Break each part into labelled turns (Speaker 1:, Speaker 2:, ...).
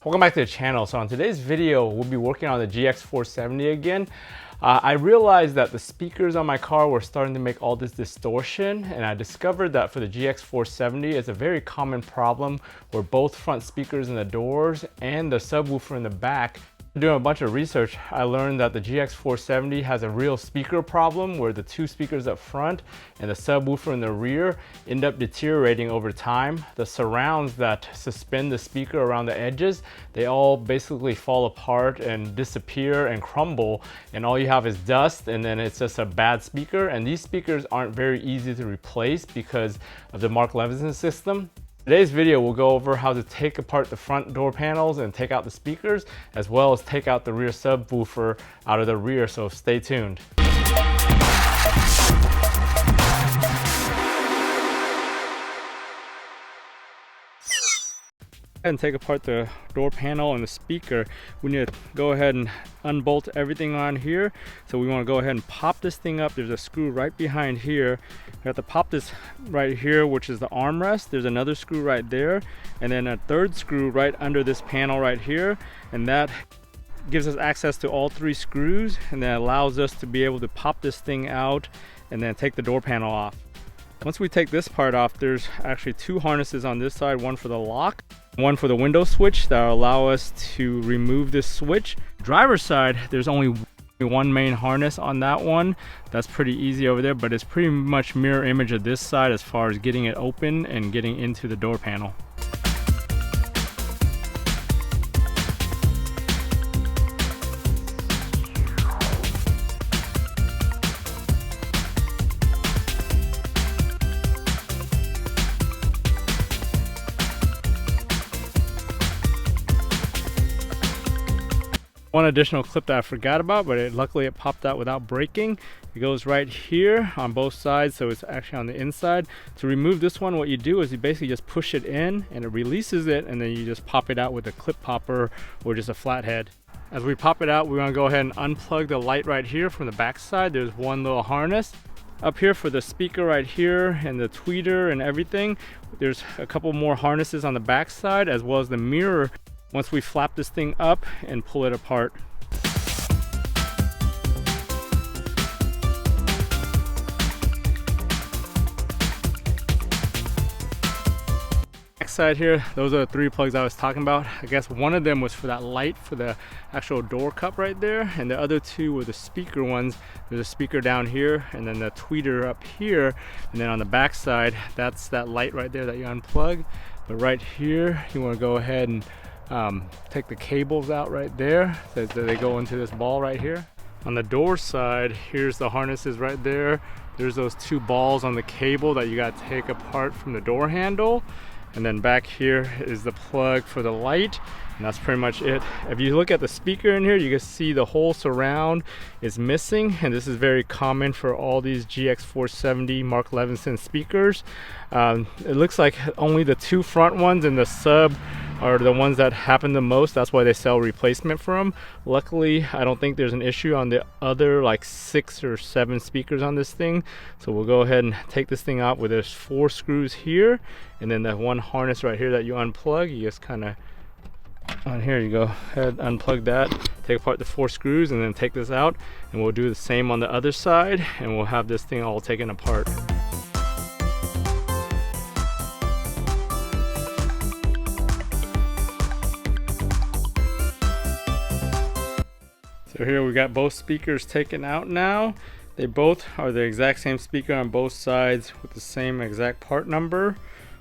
Speaker 1: Welcome back to the channel. So on today's video, we'll be working on the GX470 again. I realized that the speakers on my car were starting to make all this distortion, and I discovered that for the GX470, it's a very common problem where both front speakers in the doors and the subwoofer in the back. Doing a bunch of research, I learned that the GX470 has a real speaker problem where the two speakers up front and the subwoofer in the rear end up deteriorating over time. The surrounds that suspend the speaker around the edges, they all basically fall apart and disappear and crumble, and all you have is dust, and then it's just a bad speaker. And these speakers aren't very easy to replace because of the Mark Levinson system. Today's video will go over how to take apart the front door panels and take out the speakers, as well as take out the rear subwoofer out of the rear, so stay tuned. And take apart the door panel and the speaker. We need to go ahead and unbolt everything on here. So we want to go ahead and pop this thing up. There's a screw right behind here. We have to pop this right here, which is the armrest. There's another screw right there, and then a third screw right under this panel right here, and that gives us access to all three screws, and then allows us to be able to pop this thing out and then take the door panel off. Once we take this part off, there's actually two harnesses on this side, one for the lock, one for the window switch that will allow us to remove this switch. Driver's side, there's only one main harness on that one. That's pretty easy over there, but it's pretty much mirror image of this side as far as getting it open and getting into the door panel. One additional clip that I forgot about, but luckily it popped out without breaking. It goes right here on both sides, so it's actually on the inside. To remove this one, what you do is you basically just push it in and it releases it, and then you just pop it out with a clip popper or just a flathead. As we pop it out, we want to go ahead and unplug the light right here from the back side. There's one little harness. Up here for the speaker right here and the tweeter and everything, there's a couple more harnesses on the back side, as well as the mirror. Once we flap this thing up and pull it apart. Back side here, those are the three plugs I was talking about. I guess one of them was for that light for the actual door cup right there, and the other two were the speaker ones. There's a speaker down here and then the tweeter up here, and then on the back side, that's that light right there that you unplug. But right here, you want to go ahead and take the cables out right there, so they go into this ball right here. On the door side, here's the harnesses right there. There's those two balls on the cable that you got to take apart from the door handle, and then back here is the plug for the light, and that's pretty much it. If you look at the speaker in here, you can see the whole surround is missing, and this is very common for all these GX470 Mark Levinson speakers. It looks like only the two front ones and the sub are the ones that happen the most. That's why they sell replacement for them. Luckily, I don't think there's an issue on the other like 6 or 7 speakers on this thing. So we'll go ahead and take this thing out where there's 4 screws here, and then the one harness right here that you unplug, you just kind of on here, you go ahead, unplug that, take apart the 4 screws, and then take this out, and we'll do the same on the other side, and we'll have this thing all taken apart. So here we got both speakers taken out now. They both are the exact same speaker on both sides with the same exact part number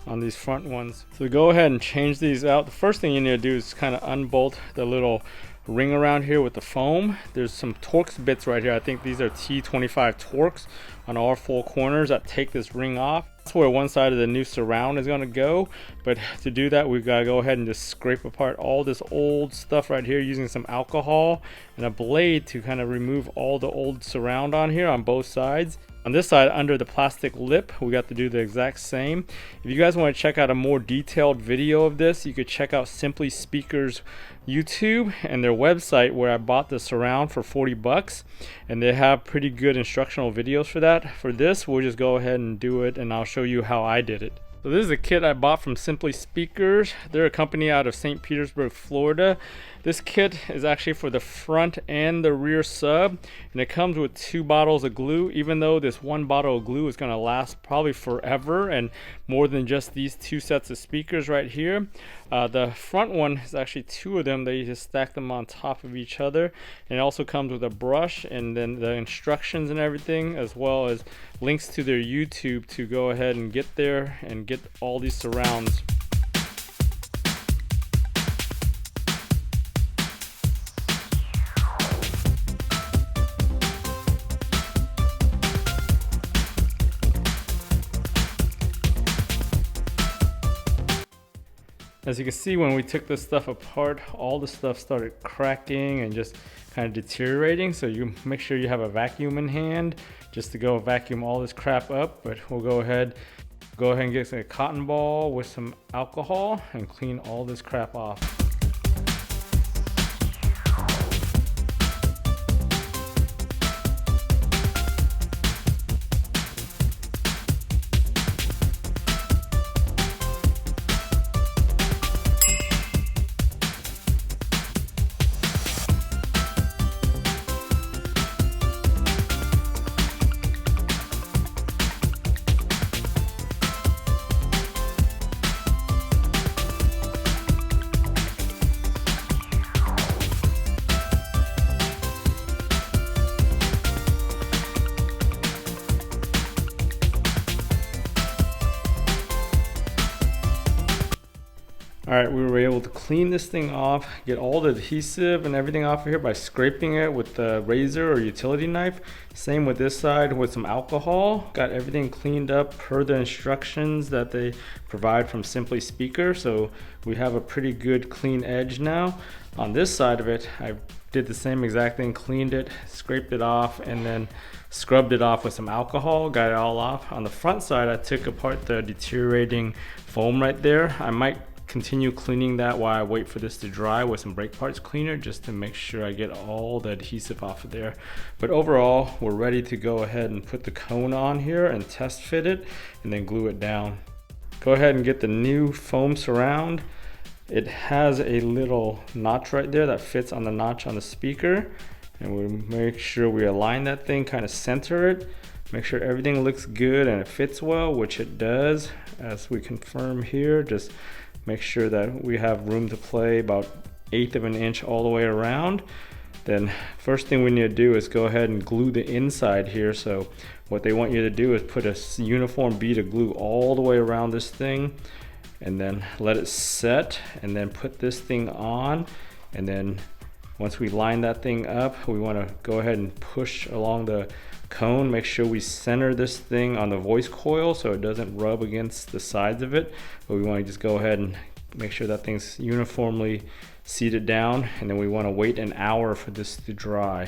Speaker 1: on these front ones. So go ahead and change these out. The first thing you need to do is kind of unbolt the little ring around here with the foam. There's some Torx bits right here. I think these are T25 Torx on all 4 corners that take this ring off. That's where one side of the new surround is going to go, but to do that we've got to go ahead and just scrape apart all this old stuff right here using some alcohol and a blade to kind of remove all the old surround on here on both sides. On this side, under the plastic lip, we got to do the exact same. If you guys want to check out a more detailed video of this, you could check out Simply Speakers YouTube and their website, where I bought the surround for 40 bucks, and they have pretty good instructional videos for that. For this, we'll just go ahead and do it, and I'll show you how I did it. So this is a kit I bought from Simply Speakers. They're a company out of St. Petersburg, Florida. This kit is actually for the front and the rear sub, and it comes with 2 bottles of glue, even though this 1 bottle of glue is going to last probably forever and more than just these 2 sets of speakers right here. The front one is actually 2 of them. They just stack them on top of each other, and it also comes with a brush and then the instructions and everything, as well as links to their YouTube to go ahead and get there and get all these surrounds. As you can see, when we took this stuff apart, all the stuff started cracking and just kind of deteriorating. So you make sure you have a vacuum in hand just to go vacuum all this crap up. But we'll go ahead and get a cotton ball with some alcohol and clean all this crap off. All right, we were able to clean this thing off, get all the adhesive and everything off of here by scraping it with the razor or utility knife. Same with this side with some alcohol. Got everything cleaned up per the instructions that they provide from Simply Speaker. So we have a pretty good clean edge now. On this side of it, I did the same exact thing, cleaned it, scraped it off, and then scrubbed it off with some alcohol, got it all off. On the front side, I took apart the deteriorating foam right there. I might continue cleaning that while I wait for this to dry with some brake parts cleaner, just to make sure I get all the adhesive off of there. But overall, we're ready to go ahead and put the cone on here and test fit it and then glue it down. Go ahead and get the new foam surround. It has a little notch right there that fits on the notch on the speaker, and we'll make sure we align that thing, kind of center it, make sure everything looks good and it fits well, which it does, as we confirm here. Just make sure that we have room to play, about 1/8 of an inch all the way around. Then first thing we need to do is go ahead and glue the inside here. So what they want you to do is put a uniform bead of glue all the way around this thing, and then let it set, and then put this thing on. And then once we line that thing up, we want to go ahead and push along the cone, make sure we center this thing on the voice coil so it doesn't rub against the sides of it. But we want to just go ahead and make sure that thing's uniformly seated down, and then we want to wait an hour for this to dry.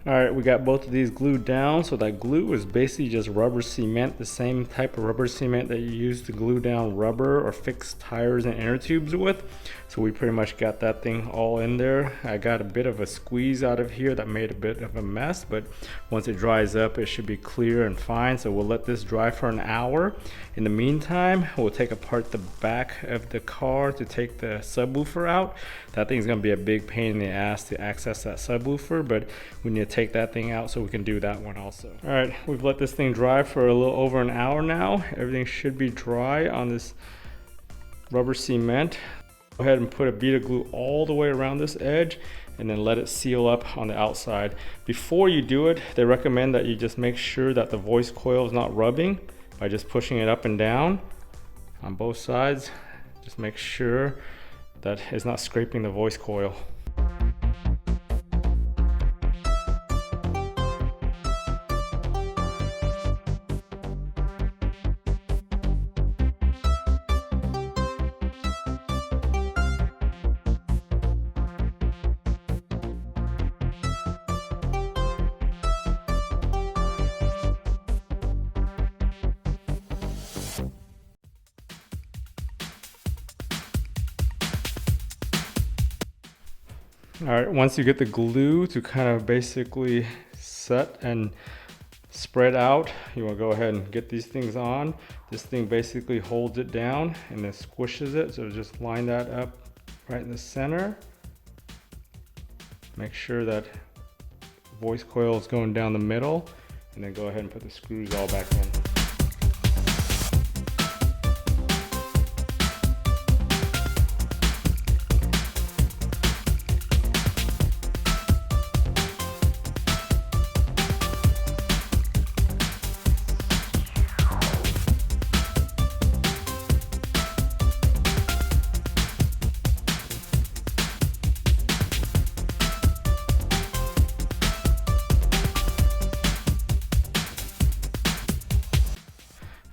Speaker 1: All right, we got both of these glued down. So that glue is basically just rubber cement, the same type of rubber cement that you use to glue down rubber or fix tires and inner tubes with. So we pretty much got that thing all in there. I got a bit of a squeeze out of here that made a bit of a mess, but once it dries up, it should be clear and fine. So we'll let this dry for an hour. In the meantime, we'll take apart the back of the car to take the subwoofer out. That thing's gonna be a big pain in the ass to access that subwoofer, but we need to take that thing out so we can do that one also. All right, we've let this thing dry for a little over an hour now. Everything should be dry on this rubber cement. Go ahead and put a bead of glue all the way around this edge and then let it seal up on the outside. Before you do it, they recommend that you just make sure that the voice coil is not rubbing by just pushing it up and down. on both sides. Just make sure that it's not scraping the voice coil. All right, once you get the glue to kind of basically set and spread out, you want to go ahead and get these things on. This thing basically holds it down and then squishes it. So just line that up right in the center. Make sure that voice coil is going down the middle, and then go ahead and put the screws all back in.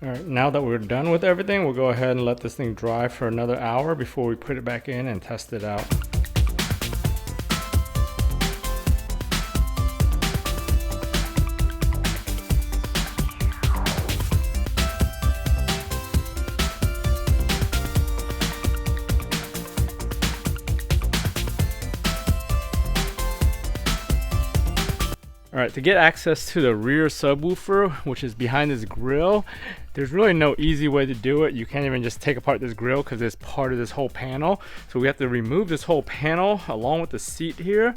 Speaker 1: All right, now that we're done with everything, we'll go ahead and let this thing dry for another hour before we put it back in and test it out. All right, to get access to the rear subwoofer, which is behind this grill, there's really no easy way to do it. You can't even just take apart this grill because it's part of this whole panel. So we have to remove this whole panel along with the seat here.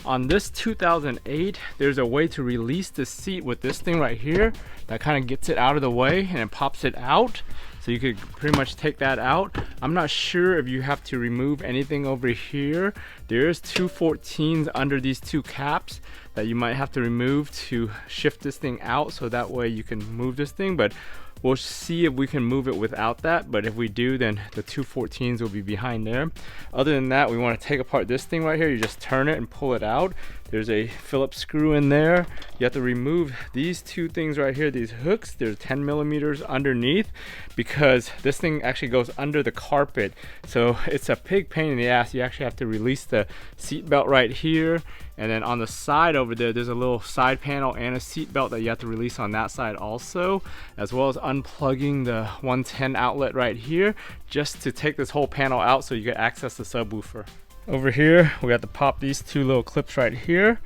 Speaker 1: On this 2008, there's a way to release the seat with this thing right here that kind of gets it out of the way and it pops it out. So you could pretty much take that out. I'm not sure if you have to remove anything over here. There's two 14s under these two caps that you might have to remove to shift this thing out, so that way you can move this thing, but we'll see if we can move it without that. But if we do, then the two 14s will be behind there. Other than that, we want to take apart this thing right here. You just turn it and pull it out. There's a Phillips screw in there. You have to remove these two things right here, these hooks. There's 10 millimeters underneath because this thing actually goes under the carpet. So it's a big pain in the ass. You actually have to release the seat belt right here. And then on the side over there, there's a little side panel and a seat belt that you have to release on that side also, as well as unplugging the 110 outlet right here just to take this whole panel out so you can access the subwoofer. Over here, we have to pop these two little clips right here.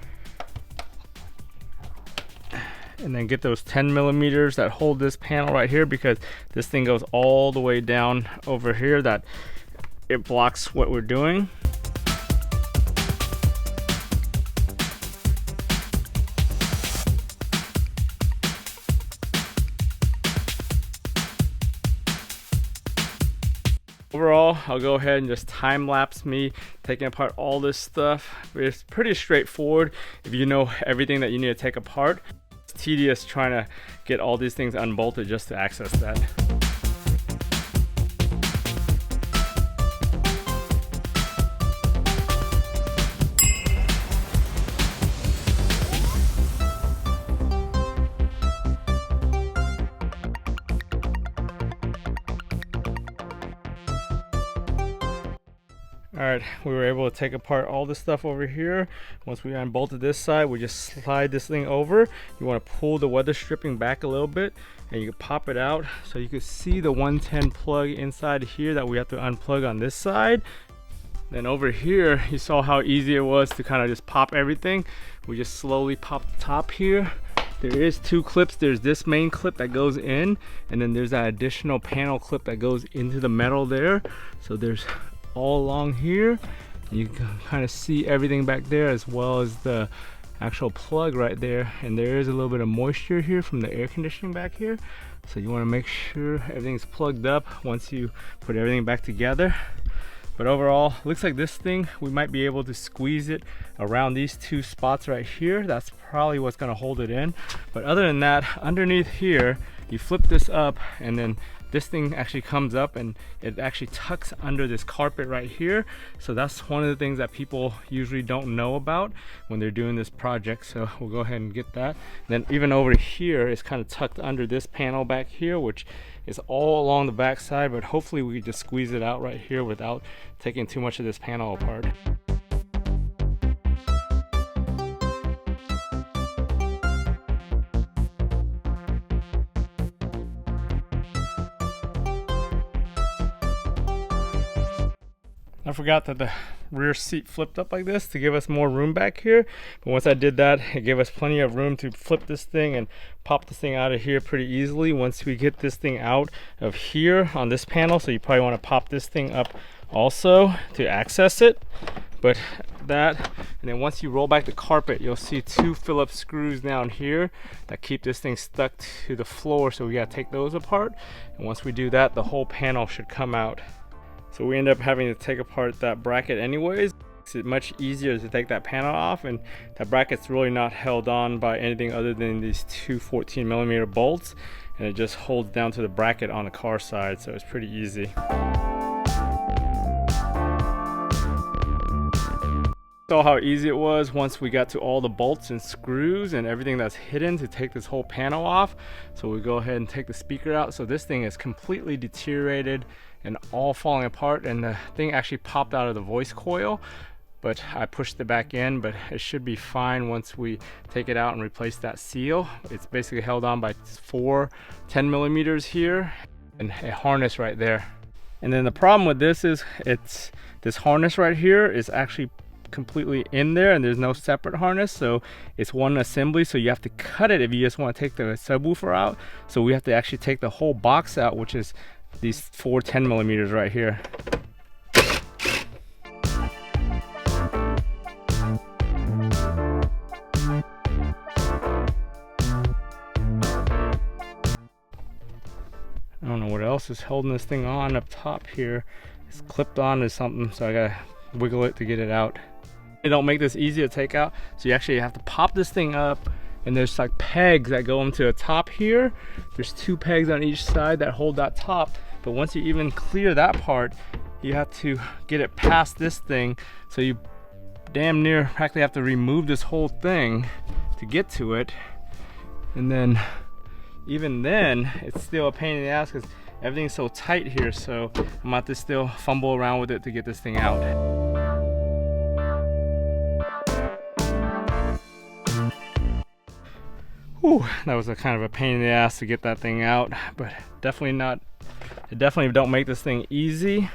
Speaker 1: And then get those 10 millimeters that hold this panel right here, because this thing goes all the way down over here that it blocks what we're doing. Overall, I'll go ahead and just time lapse me taking apart all this stuff. It's pretty straightforward if you know everything that you need to take apart. It's tedious trying to get all these things unbolted just to access that. All right, we were able to take apart all this stuff over here. Once we unbolted this side, we just slide this thing over. You want to pull the weather stripping back a little bit and you can pop it out. So you can see the 110 plug inside here that we have to unplug on this side. Then over here, you saw how easy it was to kind of just pop everything. We just slowly pop the top here. There is two clips. There's this main clip that goes in, and then there's that additional panel clip that goes into the metal there. So there's all along here. You can kind of see everything back there, as well as the actual plug right there. And there is a little bit of moisture here from the air conditioning back here. So you want to make sure everything's plugged up once you put everything back together. But overall, looks like this thing, we might be able to squeeze it around these two spots right here. That's probably what's going to hold it in. But other than that, underneath here, you flip this up, and then this thing actually comes up and it actually tucks under this carpet right here. So that's one of the things that people usually don't know about when they're doing this project. So we'll go ahead and get that. Then even over here is kind of tucked under this panel back here, which is all along the back side, but hopefully we can just squeeze it out right here without taking too much of this panel apart. I forgot that the rear seat flipped up like this to give us more room back here, but once I did that, it gave us plenty of room to flip this thing and pop this thing out of here pretty easily once we get this thing out of here on this panel. So you probably want to pop this thing up also to access it, but that, and then once you roll back the carpet, you'll see 2 Phillips screws down here that keep this thing stuck to the floor, so we gotta take those apart, and once we do that, the whole panel should come out. So we end up having to take apart that bracket anyways. It's much easier to take that panel off, and that bracket's really not held on by anything other than these 2 14mm bolts, and it just holds down to the bracket on the car side, so it's pretty easy. Saw how easy it was once we got to all the bolts and screws and everything that's hidden to take this whole panel off. So we go ahead and take the speaker out. So this thing is completely deteriorated and all falling apart, and the thing actually popped out of the voice coil, but I pushed it back in, but it should be fine once we take it out and replace that seal. It's basically held on by 4 10mm here and a harness right there. And then the problem with this is this harness right here is actually completely in there, and there's no separate harness, so it's one assembly, so you have to cut it if you just want to take the subwoofer out. So we have to actually take the whole box out, which is these 4 10mm right here. I don't know what else is holding this thing on up top here. It's clipped on to something, so I gotta wiggle it to get it out. They don't make this easy to take out, so you actually have to pop this thing up, and there's like pegs that go into the top here. There's 2 pegs on each side that hold that top, but once you even clear that part, you have to get it past this thing, so you damn near practically have to remove this whole thing to get to it. And then even then, it's still a pain in the ass because everything's so tight here, so I'm gonna have to still fumble around with it to get this thing out. Whew, that was a kind of a pain in the ass to get that thing out, but it definitely don't make this thing easy.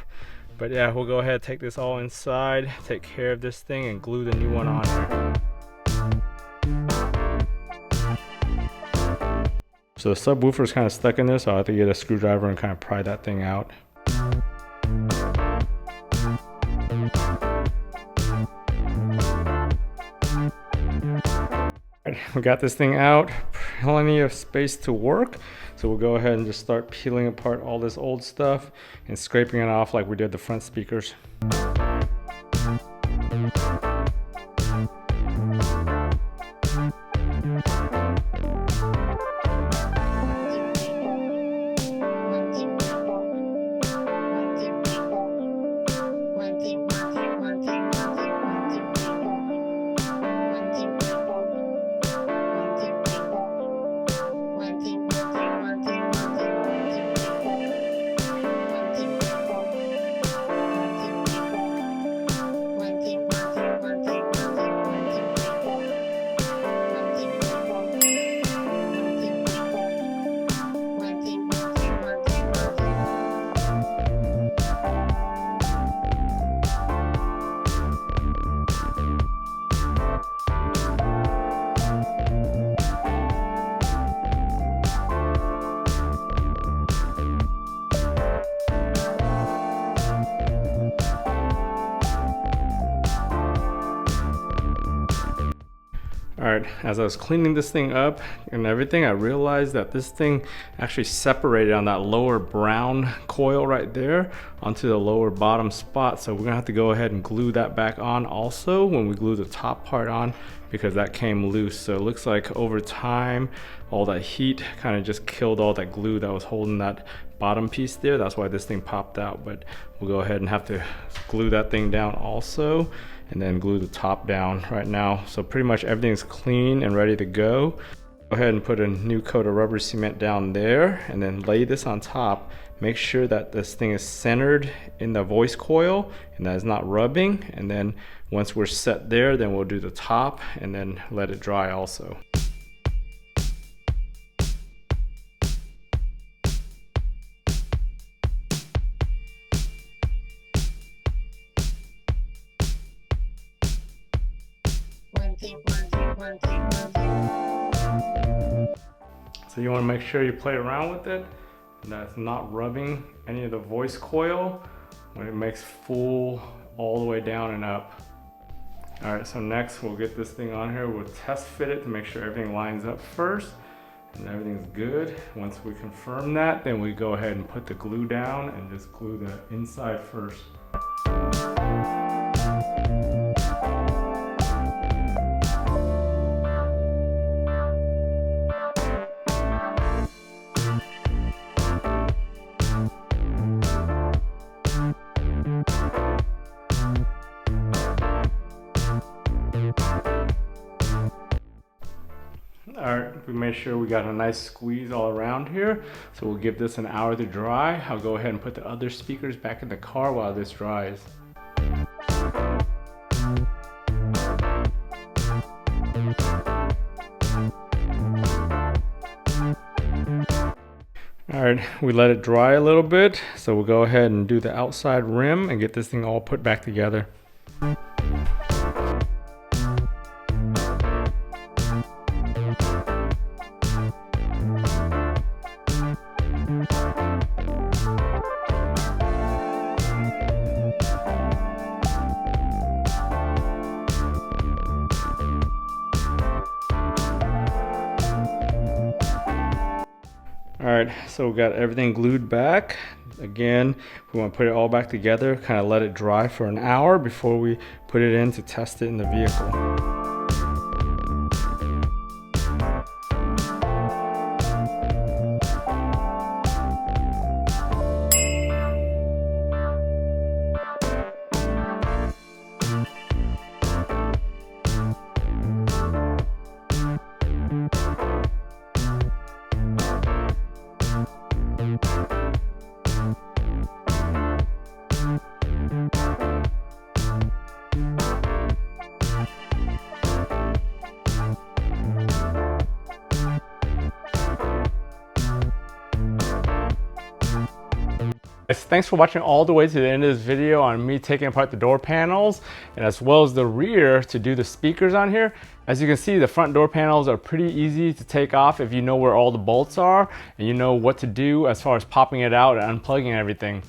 Speaker 1: But yeah, we'll go ahead, take this all inside, take care of this thing, and glue the new one on here. So the subwoofer is kind of stuck in there, so I have to get a screwdriver and kind of pry that thing out. We got this thing out, plenty of space to work, so we'll go ahead and just start peeling apart all this old stuff and scraping it off like we did the front speakers. All right, as I was cleaning this thing up and everything, I realized that this thing actually separated on that lower brown coil right there onto the lower bottom spot. So we're gonna have to go ahead and glue that back on also when we glue the top part on, because that came loose. So it looks like over time, all that heat kind of just killed all that glue that was holding that bottom piece there. That's why this thing popped out, but we'll go ahead and have to glue that thing down also, and then glue the top down right now. So pretty much everything's clean and ready to go. Go ahead and put a new coat of rubber cement down there and then lay this on top. Make sure that this thing is centered in the voice coil and that it's not rubbing. And then once we're set there, then we'll do the top and then let it dry also. So you want to make sure you play around with it and that it's not rubbing any of the voice coil when it makes full all the way down and up. All right, so next we'll get this thing on here. We'll test fit it to make sure everything lines up first and everything's good. Once we confirm that, then we go ahead and put the glue down and just glue the inside first. All right, we made sure we got a nice squeeze all around here. So we'll give this an hour to dry. I'll go ahead and put the other speakers back in the car while this dries. All right, we let it dry a little bit. So we'll go ahead and do the outside rim and get this thing all put back together. All right, so we got everything glued back. Again, we want to put it all back together, kind of let it dry for an hour before we put it in to test it in the vehicle. Thanks for watching all the way to the end of this video on me taking apart the door panels and as well as the rear to do the speakers on here. As you can see, the front door panels are pretty easy to take off if you know where all the bolts are and you know what to do as far as popping it out and unplugging everything.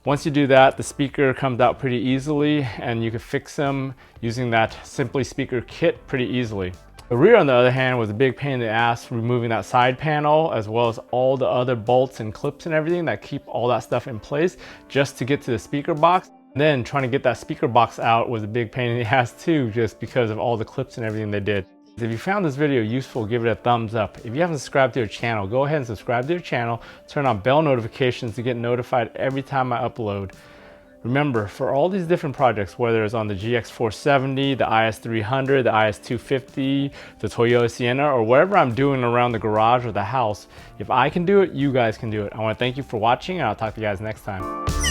Speaker 1: Once you do that, the speaker comes out pretty easily and you can fix them using that Simply Speaker kit pretty easily. The rear, on the other hand, was a big pain in the ass removing that side panel as well as all the other bolts and clips and everything that keep all that stuff in place just to get to the speaker box. And then trying to get that speaker box out was a big pain in the ass too, just because of all the clips and everything they did. If you found this video useful, give it a thumbs up. If you haven't subscribed to your channel, go ahead and subscribe to your channel. Turn on bell notifications to get notified every time I upload. Remember, for all these different projects, whether it's on the GX470, the IS300, the IS250, the Toyota Sienna, or whatever I'm doing around the garage or the house, if I can do it, you guys can do it. I want to thank you for watching, and I'll talk to you guys next time.